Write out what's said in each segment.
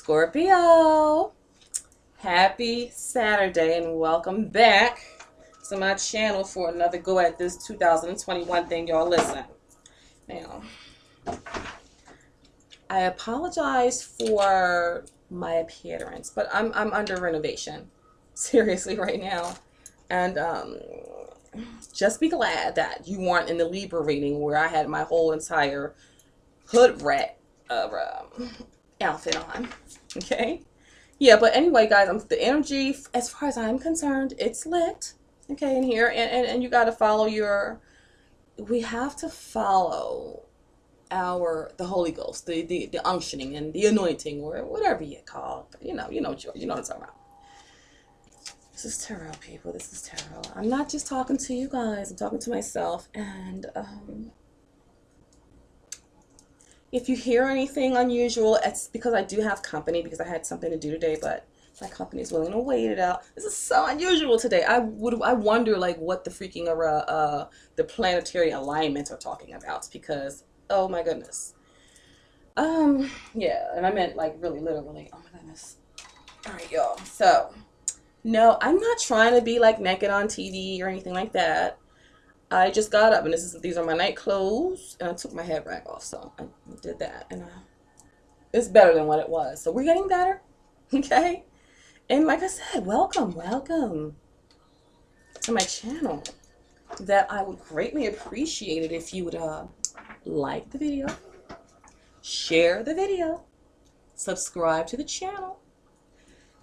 Scorpio, happy Saturday and welcome back to my channel for another go at this 2021 thing, y'all. Listen, now, I apologize for my appearance, but I'm under renovation, seriously, right now. And just be glad that you weren't in the Libra reading where I had my whole entire hood rat outfit on. Okay? Yeah, but anyway, guys, the energy, as far as I'm concerned, it's lit. Okay, in here. And you got to follow we have to follow the Holy Ghost, the unctioning and the anointing, or whatever you call it. You know what I'm talking about. This is tarot, people. This is tarot. I'm not just talking to you guys. I'm talking to myself. And if you hear anything unusual, it's because I do have company, because I had something to do today, but my company is willing to wait it out. This is so unusual today. I wonder like what the freaking the planetary alignments are talking about, because oh my goodness. Yeah, and I meant like really literally. Oh my goodness. All right, y'all. So, no, I'm not trying to be like naked on TV or anything like that. I just got up, and these are my night clothes, and I took my head rag off, so I did that, and it's better than what it was. So we're getting better, okay? And like I said, welcome to my channel. That I would greatly appreciate it if you would like the video, share the video, subscribe to the channel.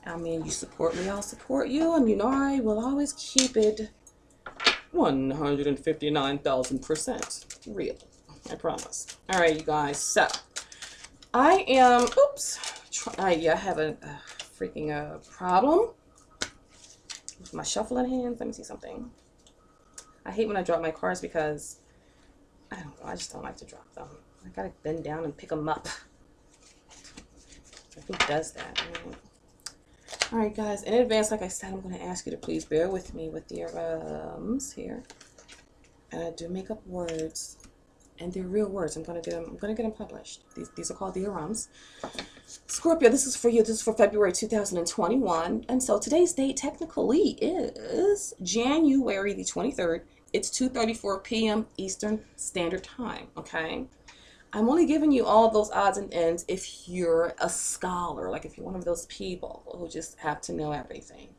I mean, you support me, I'll support you, and you know I will always keep it 159,000% real. I promise. All right, you guys. So, I am, oops. I have a freaking problem with my shuffling hands. Let me see something. I hate when I drop my cards because, I don't know, I just don't like to drop them. I gotta bend down and pick them up. Who does that? All right, guys, in advance, like I said, I'm going to ask you to please bear with me with your here. And I do make up words, and they're real words. I'm going to get them published. These are called the arums. Scorpio, this is for you. This is for February 2021. And so today's date technically is January the 23rd. It's 2:34 p.m. Eastern Standard Time, okay? I'm only giving you all those odds and ends if you're a scholar, like if you're one of those people who just have to know everything.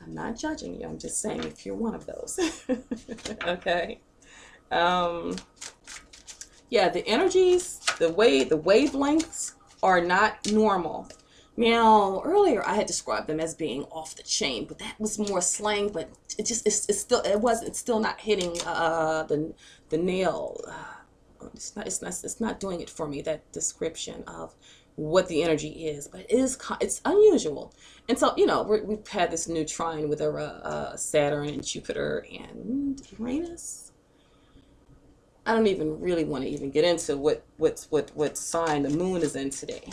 I'm not judging you. I'm just saying if you're one of those. Okay. Yeah, the energies, the wavelengths are not normal. Now, earlier I had described them as being off the chain, but that was more slang, but it's still not hitting the nail. It's not doing it for me, that description of what the energy is, but it's unusual. And so, you know, we've had this new trine with Saturn and Jupiter and Uranus. I don't even really want to even get into what sign the moon is in today.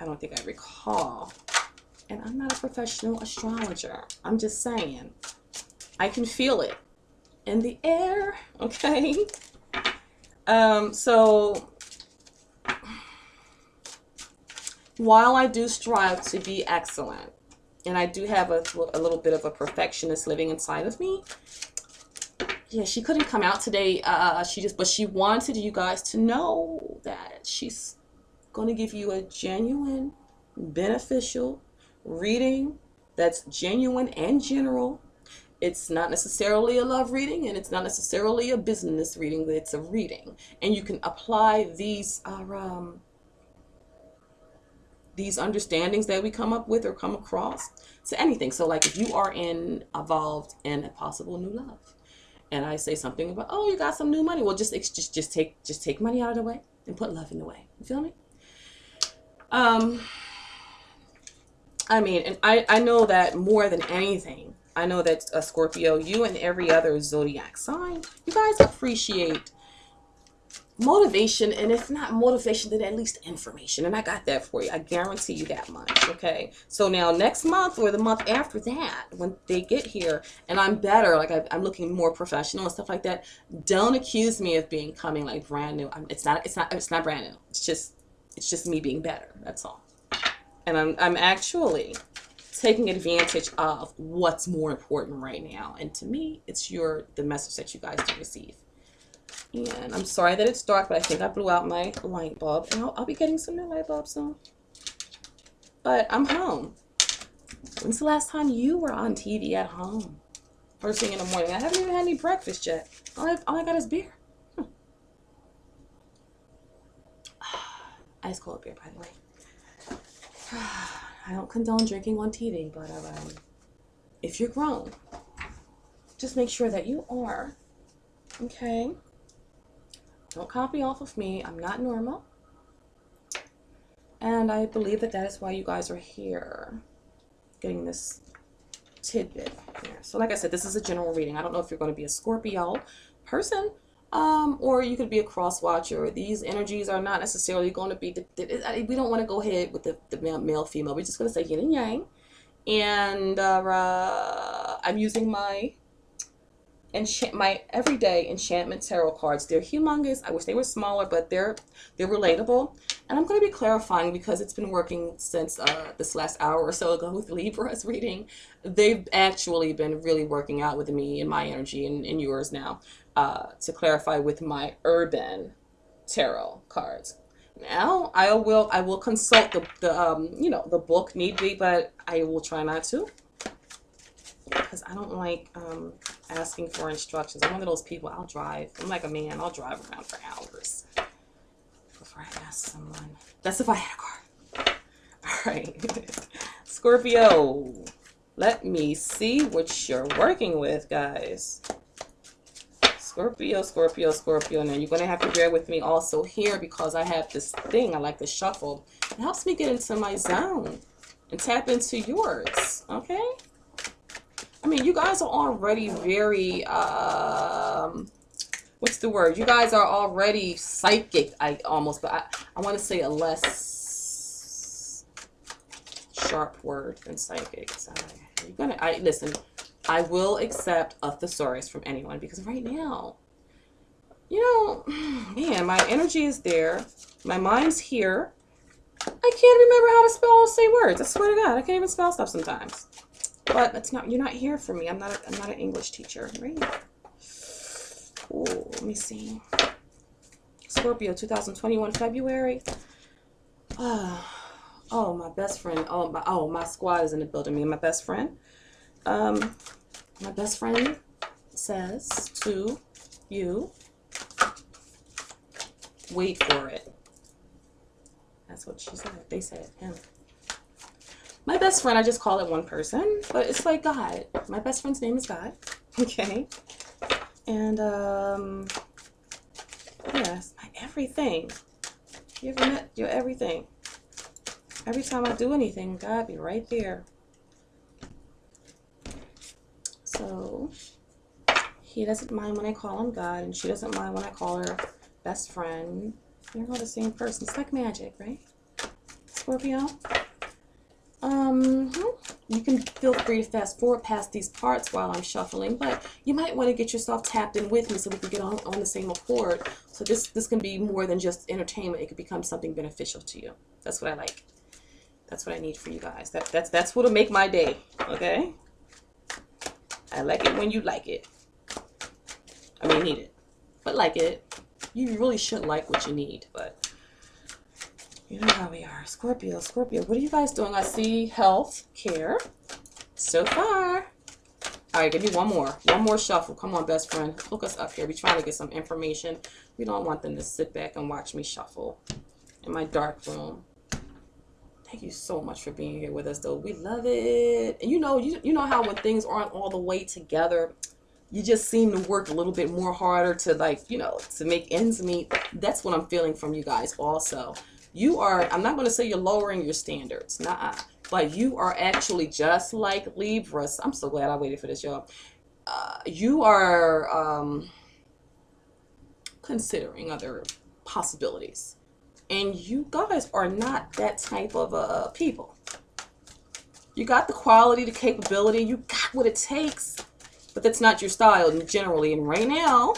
I don't think I recall. And I'm not a professional astrologer. I'm just saying, I can feel it in the air, okay? So while I do strive to be excellent, and I do have a little bit of a perfectionist living inside of me, yeah, she couldn't come out today. But she wanted you guys to know that she's going to give you a genuine, beneficial reading that's genuine and general. It's not necessarily a love reading, and it's not necessarily a business reading, but it's a reading. And you can apply these understandings that we come up with or come across to anything. So like if you are involved in a possible new love, and I say something about, oh, you got some new money, well, just take money out of the way and put love in the way. You feel me? I mean, and I know that more than anything, I know that Scorpio, you and every other zodiac sign, you guys appreciate motivation, and if not motivation, then at least information. And I got that for you. I guarantee you that much, okay? So now next month or the month after that, when they get here and I'm better, like I'm looking more professional and stuff like that, don't accuse me of coming like brand new. It's not brand new. It's just me being better. That's all. And I'm actually taking advantage of what's more important right now. And to me, it's the message that you guys do receive. And I'm sorry that it's dark, but I think I blew out my light bulb. And I'll be getting some new light bulbs soon. But I'm home. When's the last time you were on TV at home? First thing in the morning. I haven't even had any breakfast yet. All I got is beer. Ice cold beer, by the way. I don't condone drinking on TV, but if you're grown, just make sure that you are. Okay? Don't copy off of me. I'm not normal. And I believe that is why you guys are here, getting this tidbit here. So like I said, this is a general reading. I don't know if you're going to be a Scorpio person, or you could be a cross watcher. These energies are not necessarily going to be, we don't want to go ahead with the male, female. We're just going to say yin and yang. And I'm using my everyday enchantment tarot cards. They're humongous. I wish they were smaller, but they're relatable. And I'm going to be clarifying, because it's been working since this last hour or so ago with Libra's reading. They've actually been really working out with me and my energy and yours now, to clarify with my urban tarot cards. Now I will consult the book need be, but I will try not to, because I don't like asking for instructions. I'm one of those people. I'll drive. I'm like a man. I'll drive around for hours before I ask someone. That's if I had a car. All right. Scorpio, let me see what you're working with, guys. Scorpio, Scorpio, Scorpio. Now, you're going to have to bear with me also here, because I have this thing I like to shuffle. It helps me get into my zone and tap into yours, okay? I mean, you guys are already very, what's the word? You guys are already psychic, but I want to say a less sharp word than psychic. So listen, I will accept a thesaurus from anyone, because right now, man, my energy is there. My mind's here. I can't remember how to spell or say words. I swear to God, I can't even spell stuff sometimes. But you're not here for me. I'm not an English teacher, right? Oh, let me see. Scorpio, 2021 February. Oh, my best friend. My squad is in the building. Me and my best friend. My best friend says to you, wait for it. That's what she said. They said, him. My best friend, I just call it one person, but it's like God. My best friend's name is God. Okay. And, yes, my everything. You ever met your everything? Every time I do anything, God be right there. So, he doesn't mind when I call him God, and she doesn't mind when I call her best friend. They're all the same person. It's like magic, right? Scorpio? You can feel free to fast forward past these parts while I'm shuffling, but you might want to get yourself tapped in with me so we can get on the same accord. So this can be more than just entertainment. It could become something beneficial to you. That's what I like. That's what I need for you guys. That's what'll make my day. Okay? I like it when you like it. I mean, need it, but like it. You really should like what you need, but you know how we are. Scorpio, Scorpio, what are you guys doing? I see health, care, so far. All right, give me one more shuffle. Come on, best friend, hook us up here. We're trying to get some information. We don't want them to sit back and watch me shuffle in my dark room. Thank you so much for being here with us, though. We love it. And you know how when things aren't all the way together, you just seem to work a little bit more harder to to make ends meet. That's what I'm feeling from you guys also. I'm not going to say you're lowering your standards, but you are actually just like Libras. I'm so glad I waited for this, y'all. You are considering other possibilities. And you guys are not that type of people. You got the quality, the capability, you got what it takes, but that's not your style generally. And right now,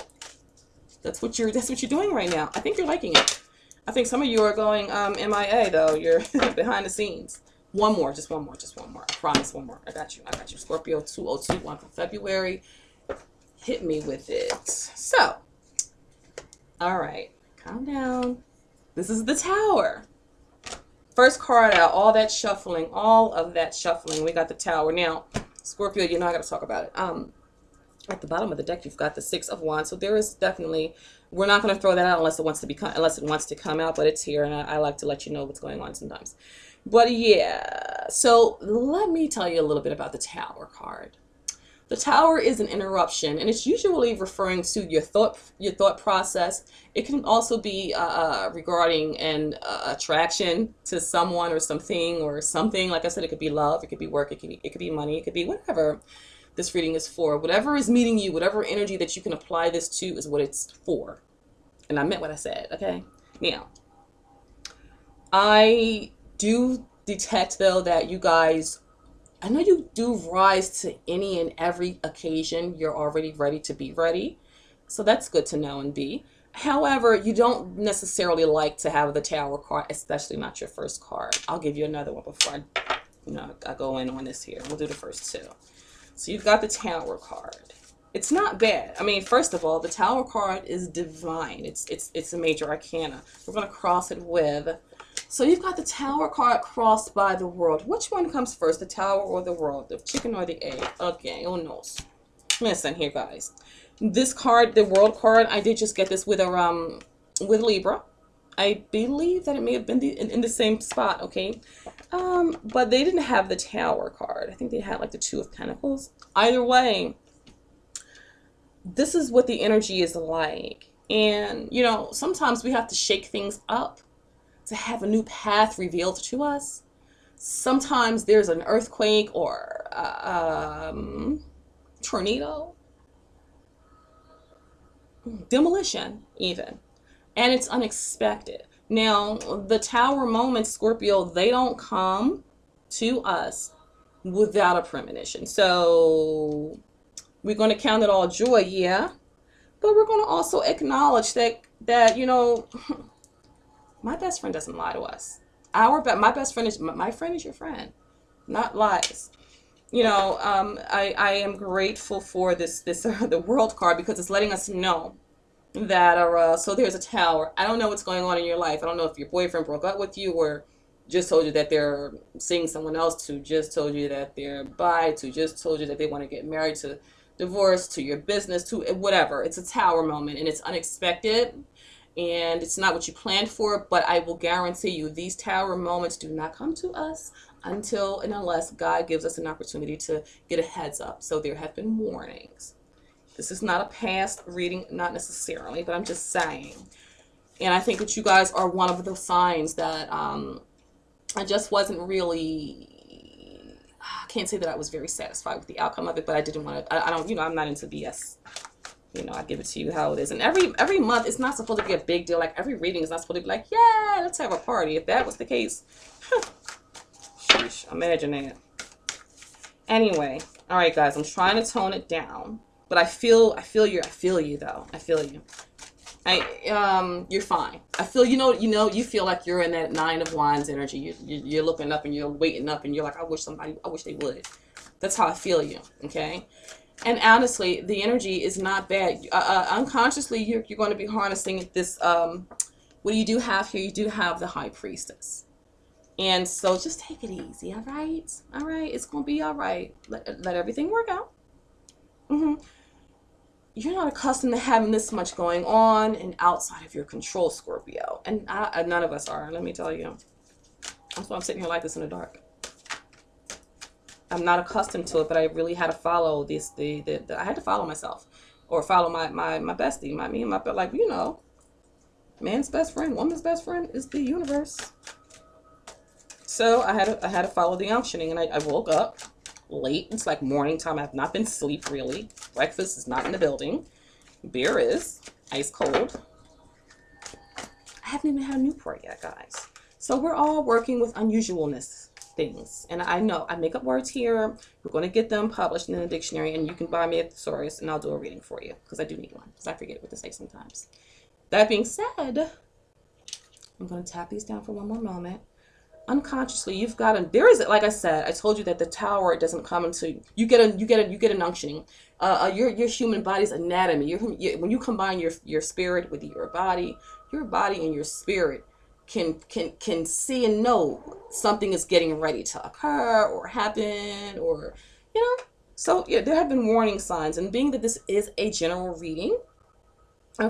that's what you're doing right now. I think you're liking it. I think some of you are going MIA though. You're behind the scenes. One more, just one more, just one more. I promise, one more. I got you. I got you. Scorpio 2021 for February. Hit me with it. So, all right, calm down. This is the Tower. First card out, all of that shuffling. We got the Tower. Now, Scorpio, you know I got to talk about it. At the bottom of the deck, you've got the Six of Wands. So there is definitely, we're not going to throw that out unless it wants to come out, but it's here, and I like to let you know what's going on sometimes. But yeah, so let me tell you a little bit about the Tower card. The Tower is an interruption, and it's usually referring to your thought process. It can also be regarding an attraction to someone or something or something. Like I said, it could be love, it could be work, it could be money, it could be whatever this reading is for. Whatever is meeting you, whatever energy that you can apply this to is what it's for. And I meant what I said, okay? Now, I do detect, though, that you guys, I know you do rise to any and every occasion. You're already ready to be ready. So that's good to know and be. However, you don't necessarily like to have the Tower card, especially not your first card. I'll give you another one before I go in on this here. We'll do the first two. So you've got the Tower card. It's not bad. I mean, first of all, the Tower card is divine. It's a major arcana. We're going to cross it with. So you've got the Tower card crossed by the World. Which one comes first, the Tower or the World? The chicken or the egg? Okay, who knows? Listen here, guys. This card, the World card, I did just get this with a with Libra. I believe that it may have been in the same spot, okay? But they didn't have the Tower card. I think they had like the Two of Pentacles. Either way, this is what the energy is like. And, you know, sometimes we have to shake things up to have a new path revealed to us. Sometimes there's an earthquake or tornado, demolition even, and it's unexpected. Now, the Tower moments, Scorpio, they don't come to us without a premonition. So we're going to count it all joy, yeah, but we're going to also acknowledge that you know, my best friend doesn't lie to us. My best friend is my friend is your friend, not lies. You know, I am grateful for this the World card, because it's letting us know that so there's a Tower. I don't know what's going on in your life. I don't know if your boyfriend broke up with you, or just told you that they're seeing someone else, to just told you that they're bi, to just told you that they want to get married, to divorce, to your business, to whatever. It's a Tower moment, and it's unexpected, and it's not what you planned for. But I will guarantee you, these Tower moments do not come to us until and unless God gives us an opportunity to get a heads up. So there have been warnings. This is not a past reading, not necessarily, but I'm just saying. And I think that you guys are one of those signs that I just wasn't really, I can't say that I was very satisfied with the outcome of it, but I didn't want to, I don't, you know, I'm not into BS. You know, I give it to you how it is. And every month, it's not supposed to be a big deal. Like, every reading is not supposed to be like, yeah, let's have a party. If that was the case, sheesh, imagine that. Anyway, all right, guys, I'm trying to tone it down. But I feel you though. I feel you. You're fine. I feel, you feel like you're in that Nine of Wands energy. You're looking up and you're waiting up and you're like, I wish they would. That's how I feel you. Okay. And honestly, the energy is not bad. Unconsciously, you're going to be harnessing this. What you do have here, you do have the High Priestess. And so just take it easy. All right. All right. It's going to be all right. Let everything work out. You're not accustomed to having this much going on and outside of your control, Scorpio. And none of us are, let me tell you. That's why I'm sitting here like this in the dark. I'm not accustomed to it, but I really had to follow this. I had to follow myself, or follow my bestie, like, you know, man's best friend, woman's best friend is the universe. So I had to follow the unctioning, and I woke up late. It's like morning time. I have not been asleep really. Breakfast is not in the building. Beer is ice cold. I haven't even had a Newport yet, guys. So we're all working with unusualness things. And I know I make up words here. We're going to get them published in the dictionary, and you can buy me a thesaurus and I'll do a reading for you, because I do need one, because I forget what to say sometimes. That being said, I'm going to tap these down for one more moment. Unconsciously, you've got a, there is, like I said, I told you that the tower doesn't come until you get an unctioning. Your human body's anatomy, when you combine your spirit with your body and your spirit can see and know something is getting ready to occur or happen, or you know. So yeah, there have been warning signs, and being that this is a general reading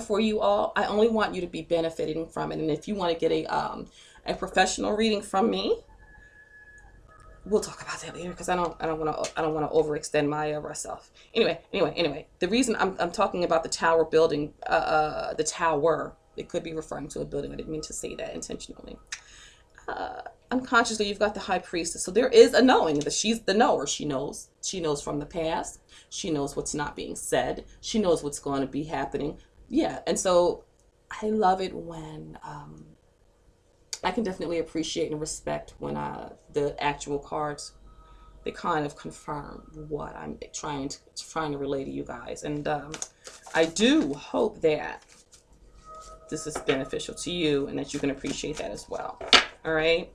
for you all, I only want you to be benefiting from it. And if you want to get a professional reading from me, we'll talk about that later, because I don't want to overextend myself. Anyway, the reason I'm talking about the tower building, the tower, it could be referring to a building. I didn't mean to say that intentionally. Unconsciously, you've got the high priestess. So there is a knowing that she's the knower. She knows from the past. She knows what's not being said. She knows what's going to be happening. Yeah, and so I love it when I can definitely appreciate and respect when the actual cards, they kind of confirm what I'm trying to relay to you guys. And I do hope that this is beneficial to you and that you can appreciate that as well. All right.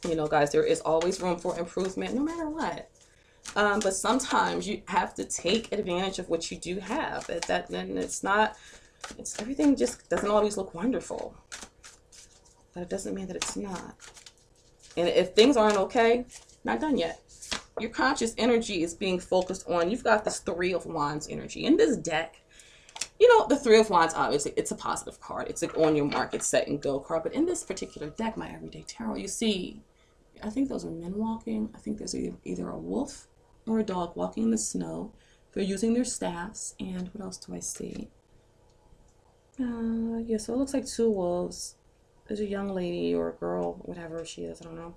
You know, guys, there is always room for improvement no matter what. But sometimes you have to take advantage of what you do have. Then everything just doesn't always look wonderful. But it doesn't mean that it's not. And if things aren't okay, not done yet. Your conscious energy is being focused on, you've got this Three of Wands energy. In this deck, you know, the Three of Wands, obviously, it's a positive card. It's like on your market, set and go card. But in this particular deck, my Everyday Tarot, you see, I think those are men walking. I think there's either a wolf or a dog walking in the snow. They're using their staffs. And what else do I see? Yeah, so it looks like two wolves. There's a young lady or a girl, whatever she is, I don't know.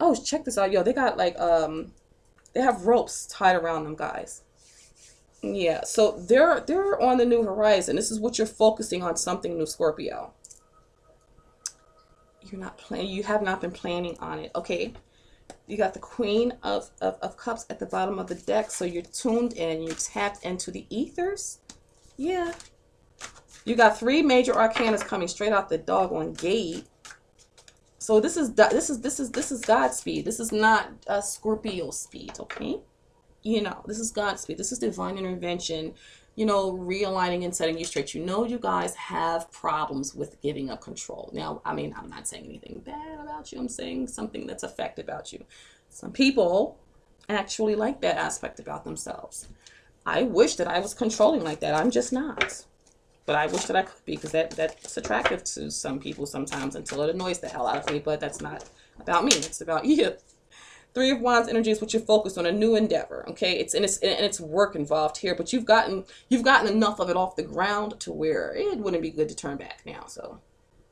Oh, check this out. Yo, they got like, they have ropes tied around them, guys. Yeah, so they're on the new horizon. This is what you're focusing on, something new, Scorpio. You have not been planning on it, okay? You got the Queen of Cups at the bottom of the deck, so you're tuned in, you tapped into the ethers. Yeah. You got three major arcanas coming straight out the doggone gate. So this is Godspeed. This is not Scorpio speed, okay? You know, this is Godspeed. This is divine intervention, you know, realigning and setting you straight. You know, you guys have problems with giving up control. Now, I mean, I'm not saying anything bad about you. I'm saying something that's a fact about you. Some people actually like that aspect about themselves. I wish that I was controlling like that. I'm just not. But I wish that I could be, because that's attractive to some people sometimes, until it annoys the hell out of me. But that's not about me. It's about you. Three of Wands energy is what you're focused on, a new endeavor. Okay, it's work involved here, but you've gotten enough of it off the ground to where it wouldn't be good to turn back now. So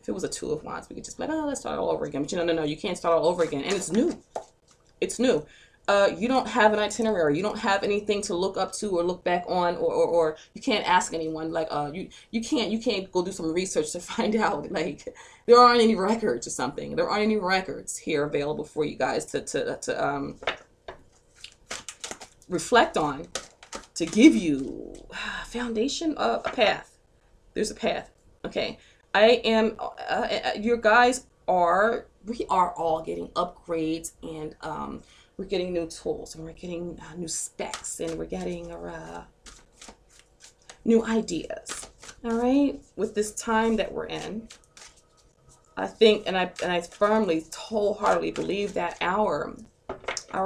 if it was a Two of Wands, we could just be like, oh, let's start all over again. But no, you can't start all over again, and it's new. It's new. You don't have an itinerary. You don't have anything to look up to or look back on, or you can't ask anyone. Like you can't go do some research to find out. Like there aren't any records or something. There aren't any records here available for you guys to reflect on, to give you a foundation of a path. There's a path. Okay, you guys we are all getting upgrades, and we're getting new tools, and we're getting new specs, and we're getting new ideas. All right, with this time that we're in, I think, and I firmly, wholeheartedly believe that our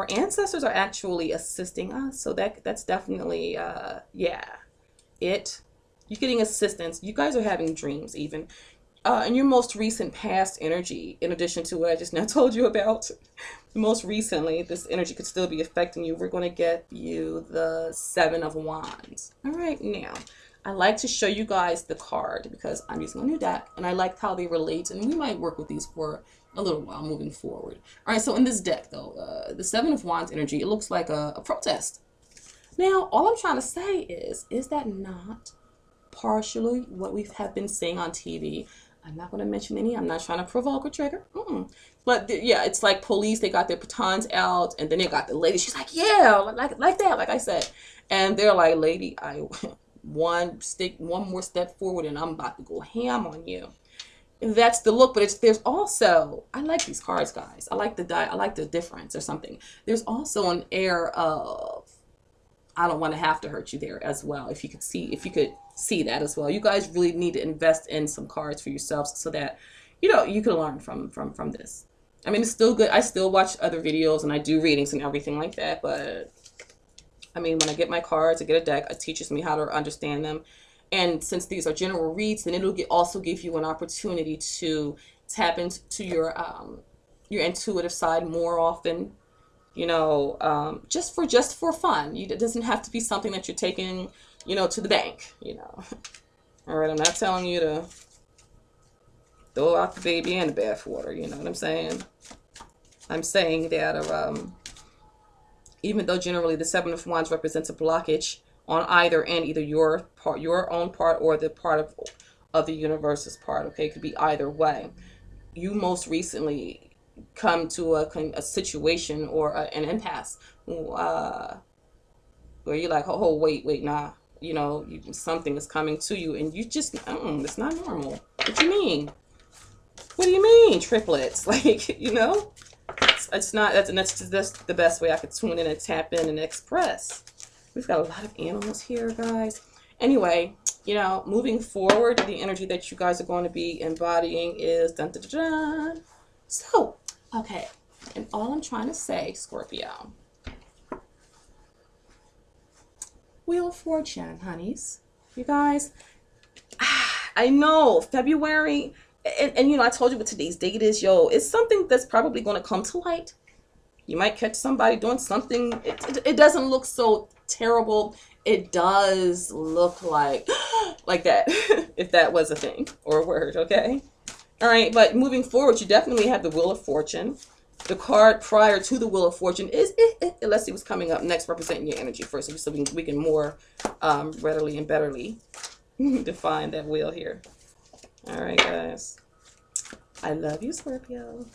ancestors are actually assisting us. So that's definitely you're getting assistance. You guys are having dreams, even. In your most recent past energy, in addition to what I just now told you about, most recently, this energy could still be affecting you. We're going to get you the Seven of Wands. All right, now, I like to show you guys the card because I'm using a new deck, and I like how they relate, and we might work with these for a little while moving forward. All right, so in this deck, though, the Seven of Wands energy, it looks like a protest. Now, all I'm trying to say is that not partially what we have been seeing on TV? I'm not going to mention any. I'm not trying to provoke or trigger. But yeah, it's like police. They got their batons out, and then they got the lady. She's like, yeah, like that, like I said. And they're like, lady, one more step forward, and I'm about to go ham on you. that's the look. But there's also, I like these cards, guys. I like the difference or something. There's also an air of, I don't want to have to hurt you there as well. If you could see that as well. You guys really need to invest in some cards for yourselves so that, you can learn from this. I mean, it's still good. I still watch other videos and I do readings and everything like that. But I mean, when I get my cards, I get a deck, it teaches me how to understand them. And since these are general reads, then it'll also give you an opportunity to tap into your intuitive side more often. Just for fun. It doesn't have to be something that you're taking, to the bank. All right, I'm not telling you to throw out the baby and the bathwater. You know what I'm saying? I'm saying that even though generally the Seven of Wands represents a blockage on either end, either your part, your own part, or the part of the universe's part. Okay, it could be either way. You most recently come to a situation or an impasse where you're like, oh wait, nah, something is coming to you, and you just, it's not normal. What do you mean? What do you mean, triplets? Like, it's not. That's the best way I could tune in and tap in and express. We've got a lot of animals here, guys. Anyway, moving forward, the energy that you guys are going to be embodying is dun dun dun dun. So, okay, and all I'm trying to say, Scorpio, Wheel of Fortune, honeys, you guys. I know February. And I told you what today's date is, it's something that's probably going to come to light. You might catch somebody doing something. It doesn't look so terrible. It does look like that, if that was a thing or a word, okay? All right, but moving forward, you definitely have the Wheel of Fortune. The card prior to the Wheel of Fortune is, let's see what's coming up next, representing your energy first, so we can more readily and betterly define that wheel here. All right, guys. I love you, Scorpio.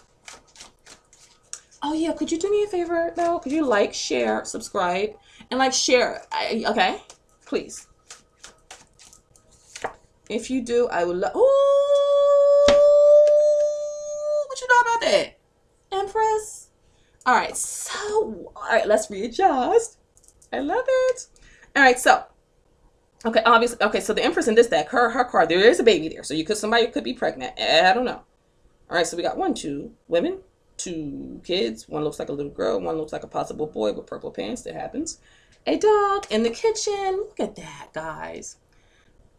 Oh, yeah. Could you do me a favor, though? Could you like, share, subscribe, and share? Okay? Please. If you do, I would love... Ooh! What you know about that? Empress? All right. So, all right. Let's readjust. I love it. All right. So, okay, obviously, okay, so the Empress in this deck, her card, there is a baby there. So somebody could be pregnant. I don't know. All right, so we got 2 women, 2 kids. One looks like a little girl. One looks like a possible boy with purple pants. That happens. A dog in the kitchen. Look at that, guys.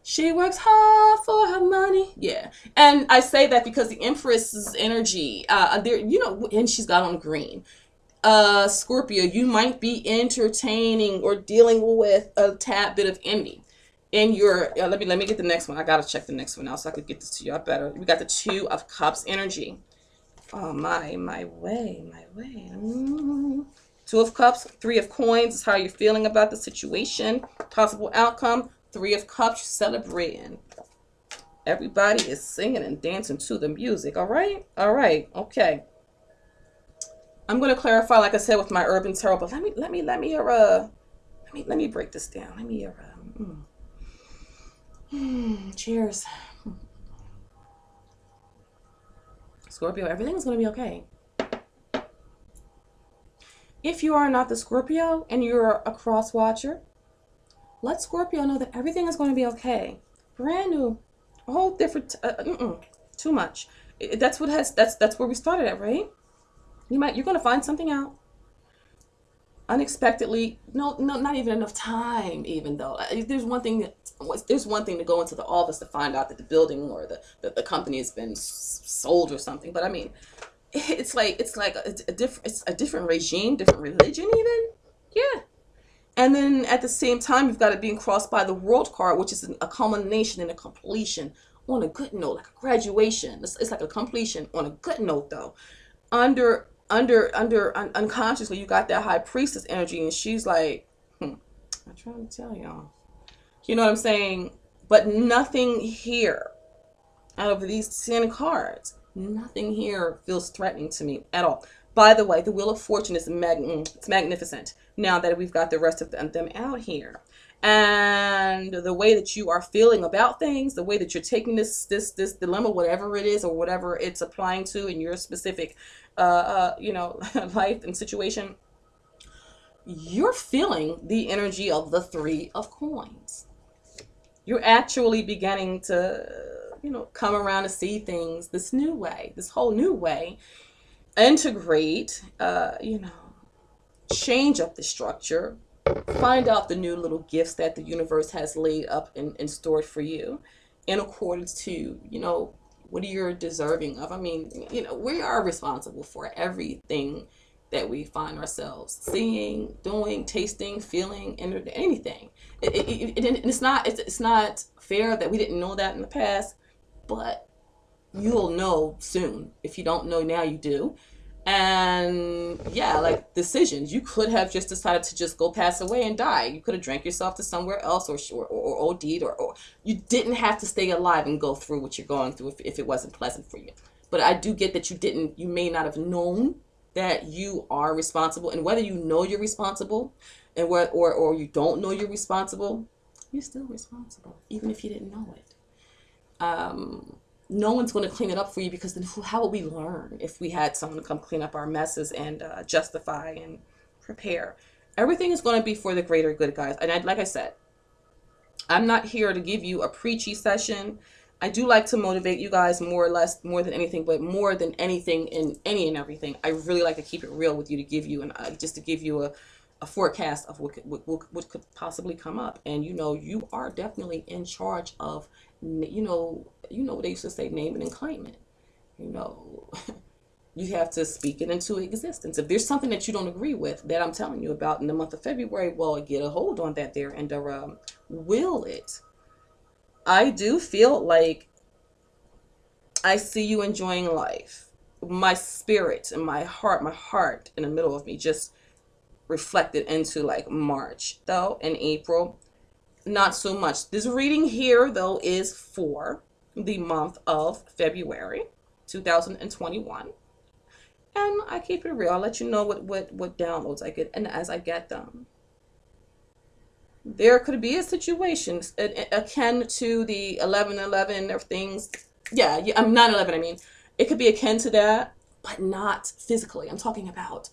She works hard for her money. Yeah. And I say that because the Empress's energy, there, and she's got on green. Scorpio, you might be entertaining or dealing with a tad bit of envy in your, let me get the next one. I gotta check the next one out so I could get this to y'all better. We got the 2 of Cups energy. Oh, my way. 2 of Cups, 3 of Coins is how you're feeling about the situation. Possible outcome, 3 of Cups, celebrating. Everybody is singing and dancing to the music. All right, okay. I'm going to clarify, like I said, with my urban tarot, but let me break this down. Cheers. Scorpio, everything is going to be okay. If you are not the Scorpio and you're a cross watcher, let Scorpio know that everything is going to be okay. Brand new, a whole different, too much. That's where we started at, right? You're going to find something out unexpectedly. No, not even enough time, even though there's one thing to go into the office to find out that the building or the company has been sold or something. But I mean, it's a different regime, different religion even. Yeah. And then at the same time, you've got it being crossed by the World card, which is a culmination and a completion on a good note, like a graduation. It's like a completion on a good note, though. Unconsciously, you got that High Priestess energy, and she's like, I'm trying to tell y'all. You know what I'm saying? But nothing here, out of these 10 cards, nothing here feels threatening to me at all. By the way, the Wheel of Fortune is it's magnificent now that we've got the rest of them out here. And the way that you are feeling about things, the way that you're taking this dilemma, whatever it is or whatever it's applying to in your specific life and situation, you're feeling the energy of the Three of Coins. You're actually beginning to, come around to see things this new way, this whole new way, integrate, change up the structure, find out the new little gifts that the universe has laid up and stored for you in accordance to, what you're deserving of. I mean, we are responsible for everything that we find ourselves seeing, doing, tasting, feeling, and anything. It's not fair that we didn't know that in the past, but you'll know soon. If you don't know now, you do. And yeah, like decisions, you could have just decided to just go pass away and die. You could have drank yourself to somewhere else, or OD'd, or you didn't have to stay alive and go through what you're going through if it wasn't pleasant for you. But I do get that you may not have known that you are responsible, and whether you know you're responsible and or you don't know you're responsible, you're still responsible, even if you didn't know it. No one's going to clean it up for you, because then how would we learn if we had someone to come clean up our messes and justify and prepare? Everything is going to be for the greater good, guys. And like I said, I'm not here to give you a preachy session. I do like to motivate you guys more than anything, but more than anything in any and everything, I really like to keep it real with you, to give you just to give you a forecast of what could possibly come up. And you are definitely in charge of, what they used to say, name it and claim it. You have to speak it into existence. If there's something that you don't agree with that I'm telling you about in the month of February, well, get a hold on that there and will it. I do feel like I see you enjoying life. My spirit and my heart in the middle of me just reflected into like March, though, and April. Not so much. This reading here, though, is for the month of February 2021. And I keep it real. I'll let you know what downloads I get, and as I get them. There could be a situation akin to the 11:11 of things. Yeah, I'm 9/11. I mean, it could be akin to that, but not physically. I'm talking about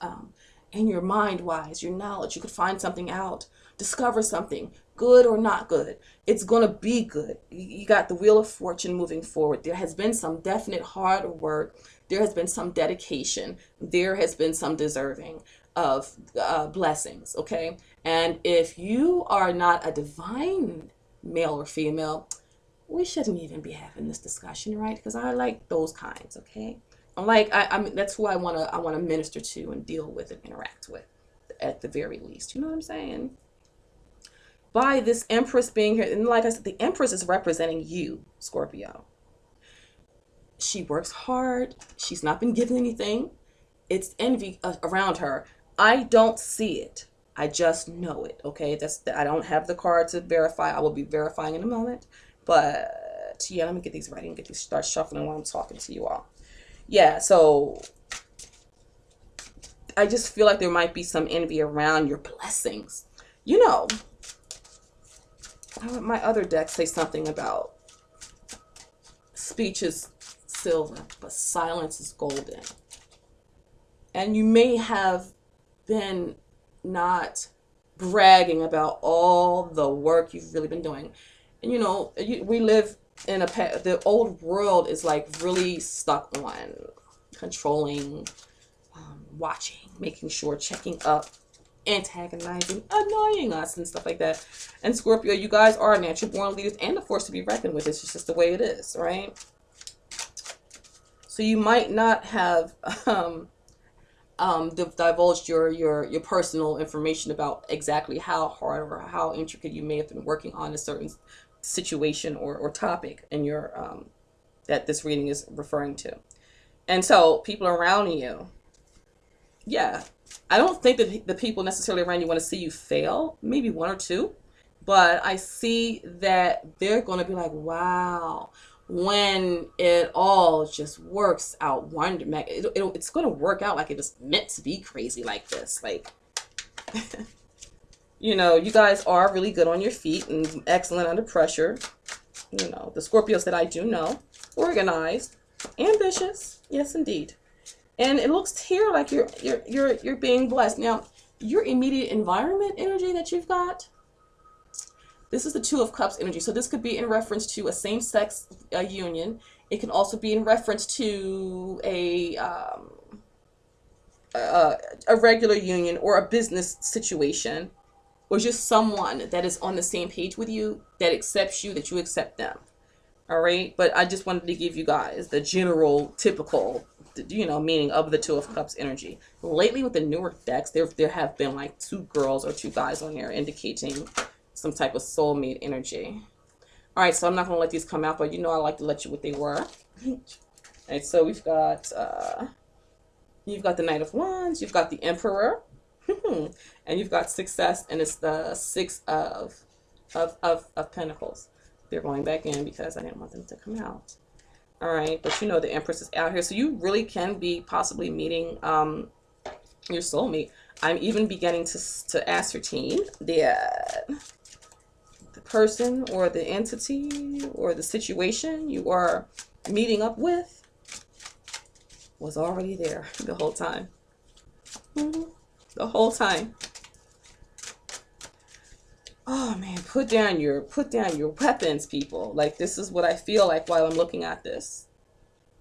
in your mind wise, your knowledge. You could find something out, discover something, good or not good. It's going to be good. You got the wheel of fortune moving forward. There has been some definite hard work. There has been some dedication. There has been some deserving of blessings, okay? And if you are not a divine male or female, we shouldn't even be having this discussion, right? Because I like those kinds, okay? I mean, that's who I want to minister to and deal with and interact with, at the very least. You know what I'm saying? By this Empress being here, and like I said, the Empress is representing you, Scorpio. She works hard. She's not been given anything. It's envy around her. I don't see it. I just know it. Okay, I don't have the card to verify. I will be verifying in a moment. But yeah, let me get these ready and start shuffling while I'm talking to you all. Yeah, so I just feel like there might be some envy around your blessings. My other deck say something about speech is silver, but silence is golden. And you may have been not bragging about all the work you've really been doing. And we live in the old world is like really stuck on controlling, watching, making sure, checking up, antagonizing, annoying us and stuff like that. And Scorpio, you guys are natural born leaders and a force to be reckoned with. It's just the way it is, right? So you might not have divulged your personal information about exactly how hard or how intricate you may have been working on a certain situation or topic in your that this reading is referring to. And so people around you, yeah, I don't think that the people necessarily around you want to see you fail, maybe one or two, but I see that they're going to be like, wow, when it all just works out it's going to work out like it was meant to be crazy like this. Like, You know, you guys are really good on your feet and excellent under pressure. You know, the Scorpios that I do know, organized, ambitious, yes indeed. And it looks here like you're being blessed. Now, your immediate environment energy that you've got, this is the Two of Cups energy. So this could be in reference to a same-sex union. It can also be in reference to a regular union or a business situation, or just someone that is on the same page with you, that accepts you, that you accept them. All right. But I just wanted to give you guys the general, typical, you know, meaning of the Two of Cups energy. Lately with the newer decks, there have been like 2 girls or 2 guys on there indicating some type of soulmate energy. All right. So I'm not going to let these come out, but you know I like to let you what they were. All right. So we've got, you've got the Knight of Wands. You've got the Emperor. And you've got success, and it's the 6 of Pentacles. They're going back in because I didn't want them to come out. All right, but you know the Empress is out here, so you really can be possibly meeting your soulmate. I'm even beginning to ascertain that the person or the entity or the situation you are meeting up with was already there the whole time. The whole time. Oh man, put down your weapons, people. Like, this is what I feel like while I'm looking at this.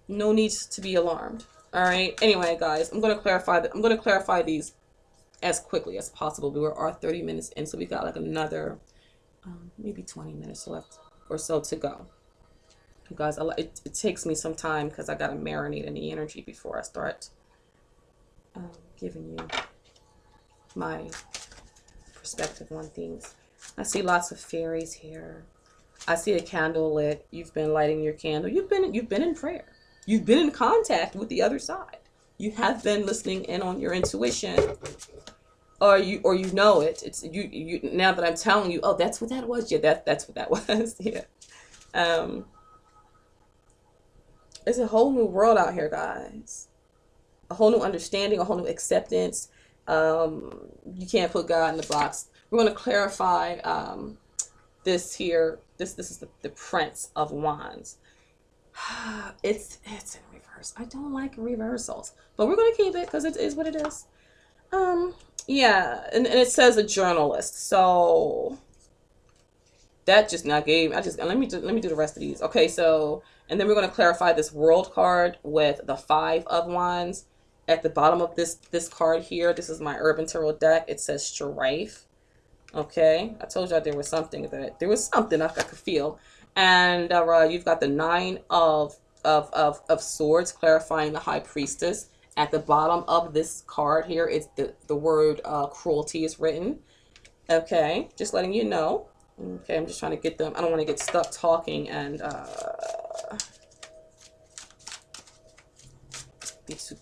No need to be alarmed. All right. Anyway, guys, I'm gonna clarify these as quickly as possible. We are 30 minutes in, so we got like another maybe 20 minutes left or so to go. You guys, it takes me some time because I gotta marinate in the energy before I start giving you my perspective on things. I see lots of fairies here. I see a candle lit. You've been lighting your candle. You've been in prayer. You've been in contact with the other side. You have been listening in on your intuition, or you know it. It's you now that I'm telling you. Oh, that's what that was. Yeah, that's what that was. Yeah. It's a whole new world out here, guys. A whole new understanding, a whole new acceptance. You can't put God in the box. We're going to clarify this here. This is the Prince of Wands. It's in reverse. I don't like reversals, but we're going to keep it because it is what it is. Yeah, and it says a journalist. So that just not gave. Let me do the rest of these. Okay, so and then we're going to clarify this World card with the 5 of Wands. At the bottom of this card here, this is my Urban Tarot deck. It says strife. Okay, I told y'all there was something I could feel. And you've got the 9 of Swords, clarifying the High Priestess. At the bottom of this card here, it's the word cruelty is written. Okay, just letting you know. Okay, I'm just trying to get them. I don't want to get stuck talking and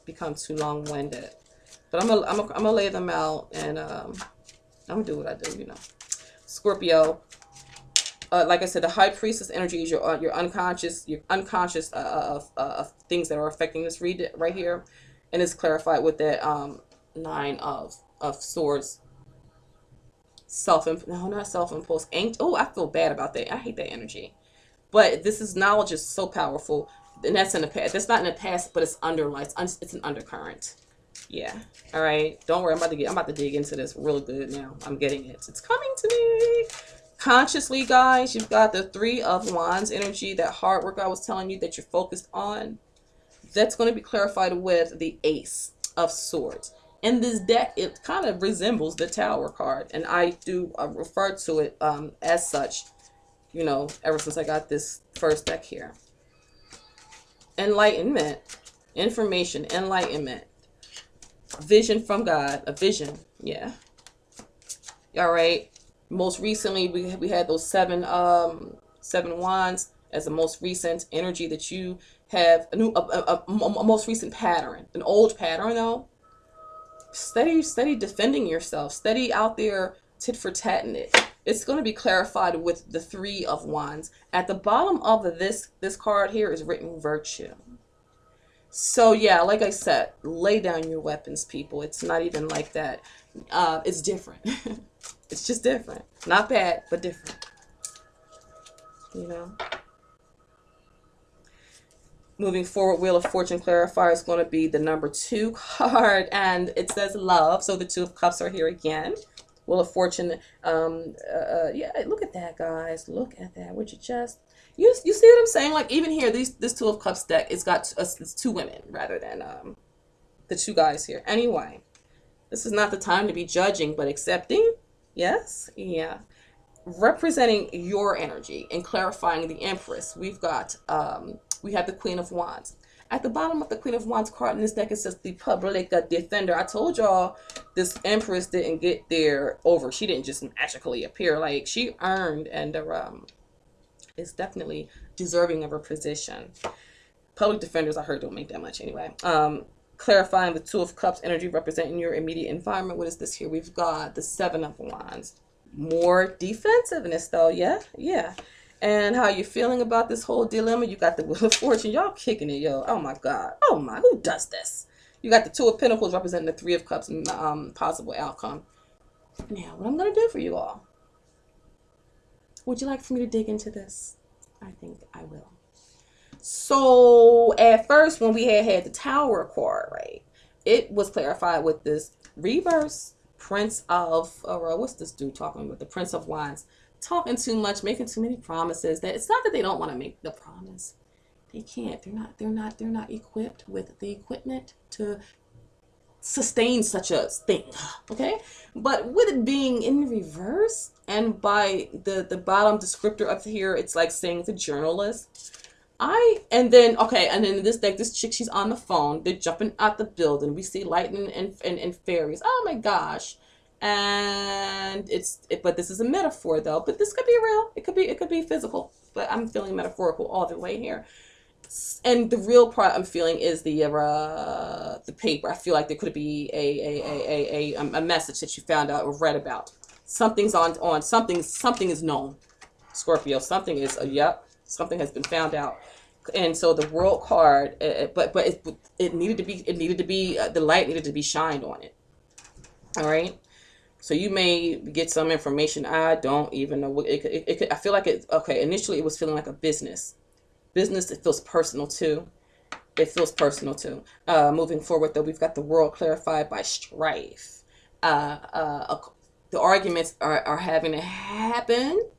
become too long-winded. But I'm gonna lay them out, and I'm gonna do what I do, you know. Scorpio, like I said, the High Priestess energy is your unconscious, of things that are affecting this read right here, and it's clarified with that 9 of Swords. Not self-imposed. Oh, I feel bad about that. I hate that energy. But this is knowledge is so powerful, and that's in the past. That's not in the past, but it's underlying. It's an undercurrent. Yeah. All right. Don't worry. I'm about to dig into this real good now. I'm getting it. It's coming to me. Consciously, guys, you've got the 3 of Wands energy, that hard work I was telling you that you're focused on. That's going to be clarified with the Ace of Swords. In this deck, it kind of resembles the Tower card, and I do refer to it as such, you know, ever since I got this first deck here. Enlightenment, information, enlightenment, vision from God, a vision, yeah. All right. Most recently, we had those 7 wands as the most recent energy that you have, a most recent pattern, an old pattern though. Steady defending yourself, steady out there tit for tatting it. It's going to be clarified with the 3 of Wands. At the bottom of this card here is written virtue. So yeah, like I said, lay down your weapons, people. It's not even like that. It's different. It's just different. Not bad, but different. You know. Moving forward, Wheel of Fortune clarifier is going to be the number 2 card, and it says love. So the Two of Cups are here again. Wheel of Fortune. Yeah, look at that, guys. Look at that. Would you just you see what I'm saying? Like even here, this Two of Cups deck, it's 2 women rather than the 2 guys here. Anyway, this is not the time to be judging, but accepting. Yes, yeah. Representing your energy and clarifying the Empress, we have the Queen of Wands. At the bottom of the Queen of Wands card in this deck, it says the Public Defender. I told y'all this Empress didn't get there over. She didn't just magically appear. Like she earned and is definitely deserving of her position. Public defenders, I heard, don't make that much anyway. Clarifying the Two of Cups energy representing your immediate environment. What is this here? We've got the Seven of Wands. More defensiveness though, yeah, yeah. And how you feeling about this whole dilemma? You got the Wheel of Fortune. Y'all kicking it, yo. Oh my God. Oh my, who does this? You got the Two of Pentacles representing the Three of Cups and possible outcome. Now, what I'm gonna do for you all? Would you like for me to dig into this? I think I will. So at first, when we had the Tower card, right, it was clarified with this reverse Prince of, what's this dude talking with? The Prince of Wands. Talking too much, making too many promises. That it's not that they don't want to make the promise. They can't. They're not equipped with the equipment to sustain such a thing. Okay? But with it being in reverse, and by the bottom descriptor up here, it's like saying the journalist. And then in this deck, this chick, she's on the phone. They're jumping out the building. We see lightning and fairies. Oh my gosh. And but this is a metaphor though. But this could be real. It could be physical. But I'm feeling metaphorical all the way here. And the real part I'm feeling is the paper. I feel like there could be a message that you found out or read about. Something's on something is known. Scorpio, something is something has been found out. And so the World card, but it needed to be the light needed to be shined on it. All right. So you may get some information. I don't even know what it could. I feel like it. Okay. Initially, it was feeling like a business. It feels personal too. It feels personal too. Moving forward, though, we've got the World clarified by strife. The arguments are having to happen.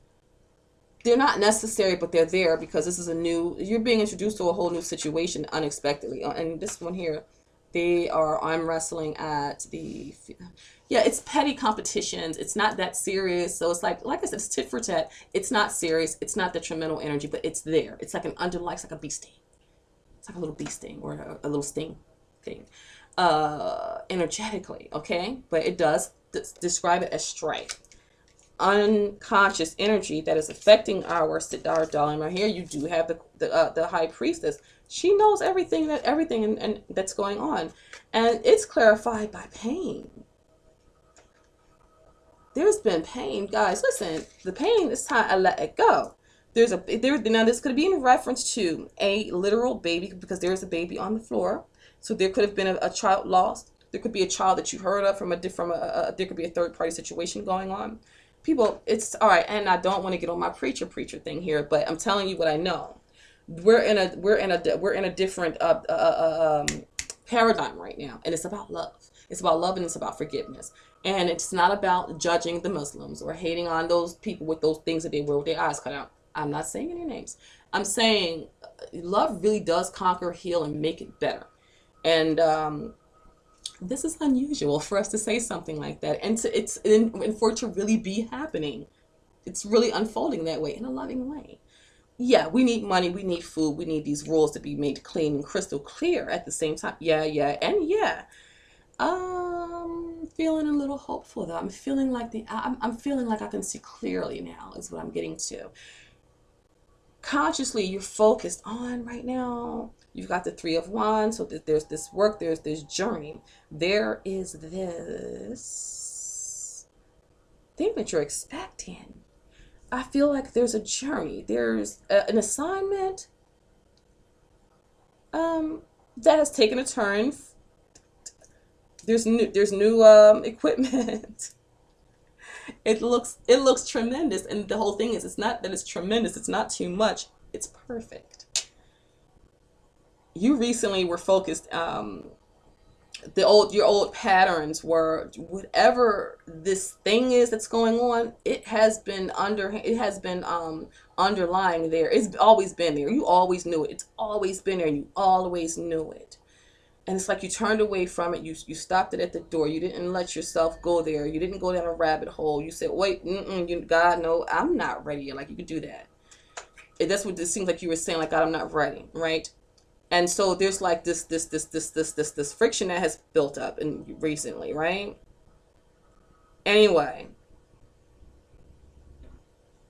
They're not necessary, but they're there because this is you're being introduced to a whole new situation unexpectedly. And this one here, they are arm wrestling at it's petty competitions. It's not that serious. So it's like I said, it's tit for tat. It's not serious. It's not detrimental energy, but it's there. It's like it's like a bee sting. It's like a little bee sting or a little sting thing. Energetically, okay? But it does describe it as strife. Unconscious energy that is affecting our dilemma here. You do have the High Priestess. She knows everything and that's going on, and it's clarified by pain. There's been pain, guys. Listen, the pain, this time I let it go. Now this could be in reference to a literal baby because there's a baby on the floor. So there could have been a child lost. There could be a child that you heard of there could be a third party situation going on. People, it's all right, and I don't want to get on my preacher thing here, but I'm telling you what I know. We're in a different paradigm right now, and it's about love. It's about love and it's about forgiveness, and it's not about judging the Muslims or hating on those people with those things that they wear with their eyes cut out. I'm not saying any names. I'm saying love really does conquer, heal, and make it better, and this is unusual for us to say something like that, and for it to really be happening. It's really unfolding that way in a loving way. Yeah, we need money, we need food, we need these rules to be made clean and crystal clear at the same time. Yeah. Feeling a little hopeful though. I'm feeling like I'm feeling like I can see clearly now. Is what I'm getting to. Consciously, you're focused on right now. You've got the Three of Wands, so there's this work, there's this journey. There is this thing that you're expecting. I feel like there's a journey. There's an assignment. that has taken a turn. There's new equipment. It looks tremendous, and the whole thing is, it's not that it's tremendous, it's not too much, it's perfect. You recently were focused, your old patterns were, whatever this thing is that's going on, it has been underlying there. It's always been there. You always knew it. It's always been there. You always knew it. And it's like you turned away from it. You stopped it at the door. You didn't let yourself go there. You didn't go down a rabbit hole. You said, wait, God, no, I'm not ready yet. Like, you could do that. That's what it seems like you were saying, like, God, I'm not ready, right? And so there's like this friction that has built up in recently, right? Anyway,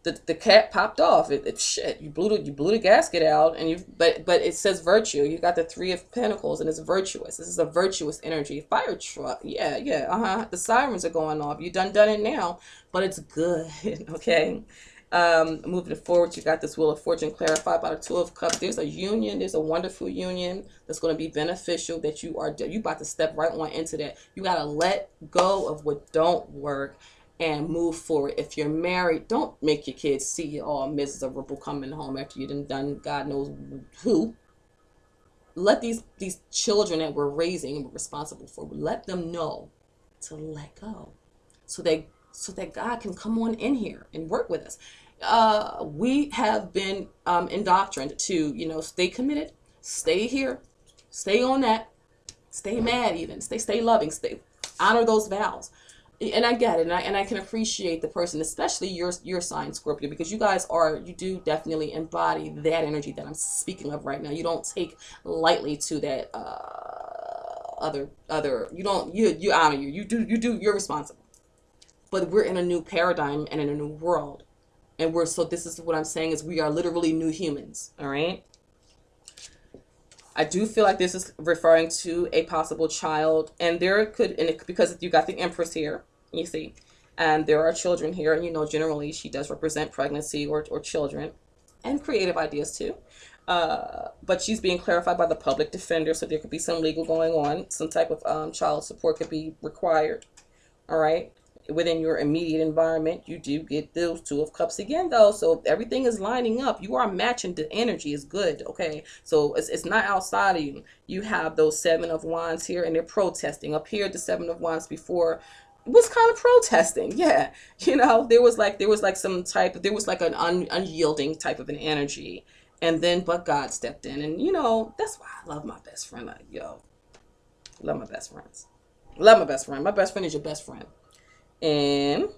the cat popped off. It shit. You blew the gasket out, and but it says virtue. You got the Three of Pentacles, and it's virtuous. This is a virtuous energy. Fire truck. Yeah, yeah. The sirens are going off. You done it now, but it's good. Okay. Moving forward, you got this Wheel of Fortune clarified by the Two of Cups. There's a union. There's a wonderful union that's going to be beneficial. That you about to step right on into that. You got to let go of what don't work and move forward. If you're married, don't make your kids see you all miserable coming home after you done God knows who. Let these children that we're raising and we're responsible for, let them know to let go, so that God can come on in here and work with us. We have been indoctrined to, stay committed, stay here, stay on that, stay mad, even stay loving, stay honor those vows. And I get it, and I can appreciate the person, especially your sign, Scorpio, because you do definitely embody that energy that I'm speaking of right now. You don't take lightly to that other you honor you're responsible. But we're in a new paradigm and in a new world, and this is what I'm saying, is we are literally new humans. All right. I do feel like this is referring to a possible child, and because you got the Empress here, you see, and there are children here, and generally she does represent pregnancy or children, and creative ideas too. But she's being clarified by the public defender, so there could be some legal going on. Some type of child support could be required. All right. Within your immediate environment, you do get those Two of Cups again, though. So everything is lining up. You are matching. The energy is good. Okay. So it's not outside of you. You have those Seven of Wands here, and they're protesting. Up here, the Seven of Wands before was kind of protesting. Yeah. There was like there was like an unyielding type of an energy. And then, but God stepped in, and that's why I love my best friend. Like, love my best friends. Love my best friend. My best friend is your best friend. And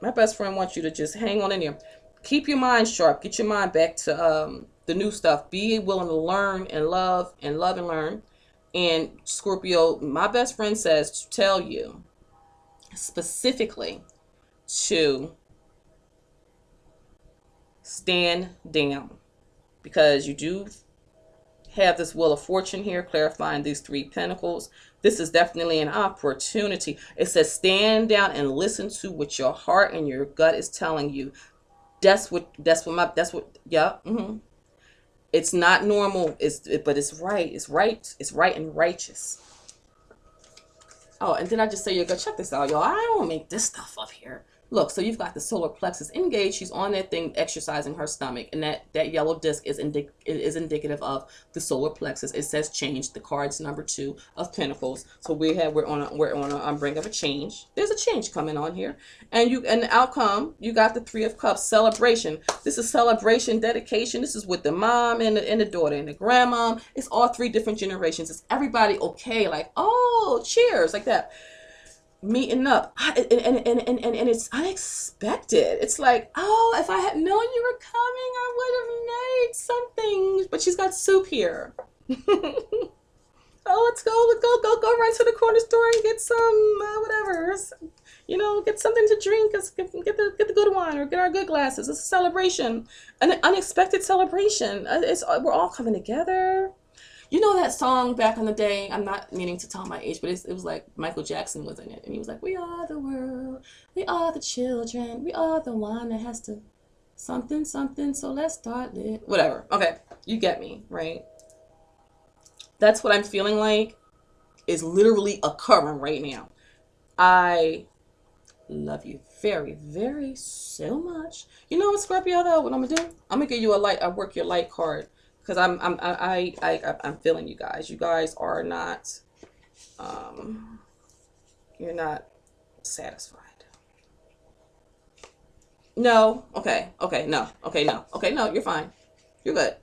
my best friend wants you to just hang on in there. Keep your mind sharp. Get your mind back to the new stuff. Be willing to learn and love and learn. And Scorpio, my best friend says to tell you specifically to stand down, because you do have this Wheel of Fortune here clarifying these Three Pentacles. This is definitely an opportunity. It says stand down and listen to what your heart and your gut is telling you. Yeah. It's not normal, but it's right. It's right. It's right and righteous. Oh, and then I just say, you go check this out, y'all. I don't make this stuff up here. Look, so you've got the solar plexus engaged. She's on that thing exercising her stomach, and that yellow disc is indicative of the solar plexus. It says change. The card's number 2 of Pentacles. So we're on a brink of a change. There's a change coming on here, and the outcome, you got the Three of Cups, celebration. This is celebration, dedication. This is with the mom and the daughter and the grandma. It's all 3 different generations. It's everybody okay, like, oh, cheers, like that. Meeting up, and it's unexpected. It's like, oh, if I had known you were coming, I would have made something. But she's got soup here. Oh, let's go right to the corner store and get some whatever. Get something to drink. Get the good wine, or get our good glasses. It's a celebration, an unexpected celebration. We're all coming together. You know that song back in the day? I'm not meaning to tell my age, but it was like Michael Jackson was in it. And he was like, we are the world. We are the children. We are the one that has to something. So let's start it. Whatever. Okay. You get me, right? That's what I'm feeling like is literally occurring right now. I love you very, very so much. You know what, Scorpio, though, what I'm gonna do? I'm gonna give you a light, I work your light card. Because I'm feeling you guys. You guys are not, um, you're not satisfied. No. Okay. Okay. No. Okay. No. Okay. No. You're fine. You're good.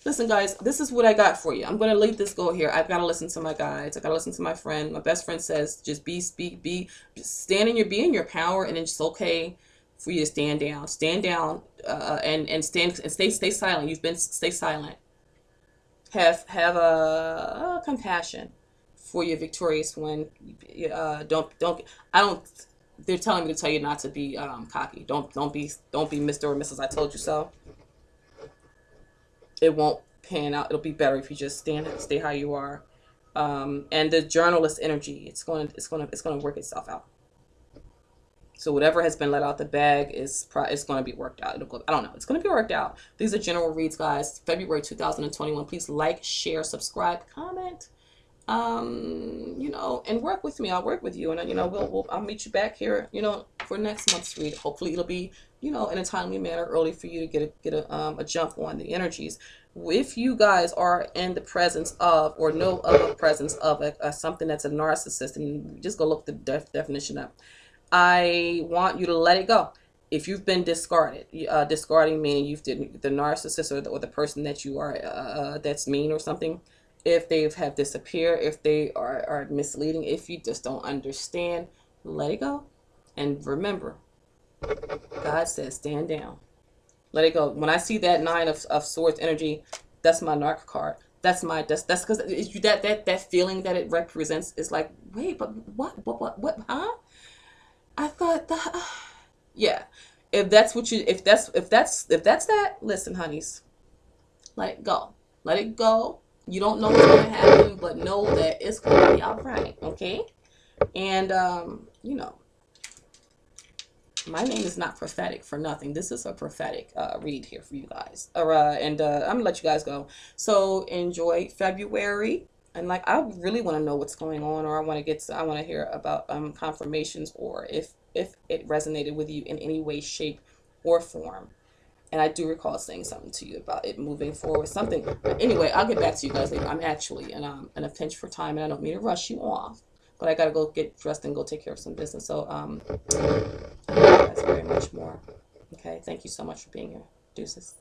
Listen, guys, this is what I got for you. I'm going to leave this go here. I've got to listen to my guides. I got to listen to my friend. My best friend says, just stand in be in your power, and it's okay for you to stand down, and stand and stay silent. Stay silent. Have a compassion for your victorious one. Don't. I don't. They're telling me to tell you not to be cocky. Don't be Mr. or Mrs. I told you so. It won't pan out. It'll be better if you just stay how you are. And the journalist energy, it's going to work itself out. So whatever has been let out the bag is going to be worked out. I don't know. It's going to be worked out. These are general reads, guys. February 2021. Please like, share, subscribe, comment. And work with me. I'll work with you, and I'll meet you back here, for next month's read. Hopefully, it'll be, in a timely manner, early for you to get a jump on the energies. If you guys are in the presence of or know of a presence of something that's a narcissist, and just go look the definition up. I want you to let it go. If you've been discarded, discarding meaning you've did the narcissist or the person that you are that's mean or something. If they have disappeared, if they are misleading, if you just don't understand, let it go. And remember, God says stand down. Let it go. When I see that nine of swords energy, that's my narc card. That's because that feeling that it represents is like, wait, but what, huh? I thought that, yeah. If that's that, listen, honeys, let it go. Let it go. You don't know what's going to happen, but know that it's going to be all right, okay? And, my name is not prophetic for nothing. This is a prophetic read here for you guys. And I'm going to let you guys go. So enjoy February. And I really want to know what's going on, or I want to hear about confirmations, or if it resonated with you in any way, shape, or form. And I do recall saying something to you about it moving forward, something. Anyway, I'll get back to you guys later. I'm actually in a pinch for time, and I don't mean to rush you off, but I got to go get dressed and go take care of some business. So I love you guys very much more. Okay, thank you so much for being here. Deuces.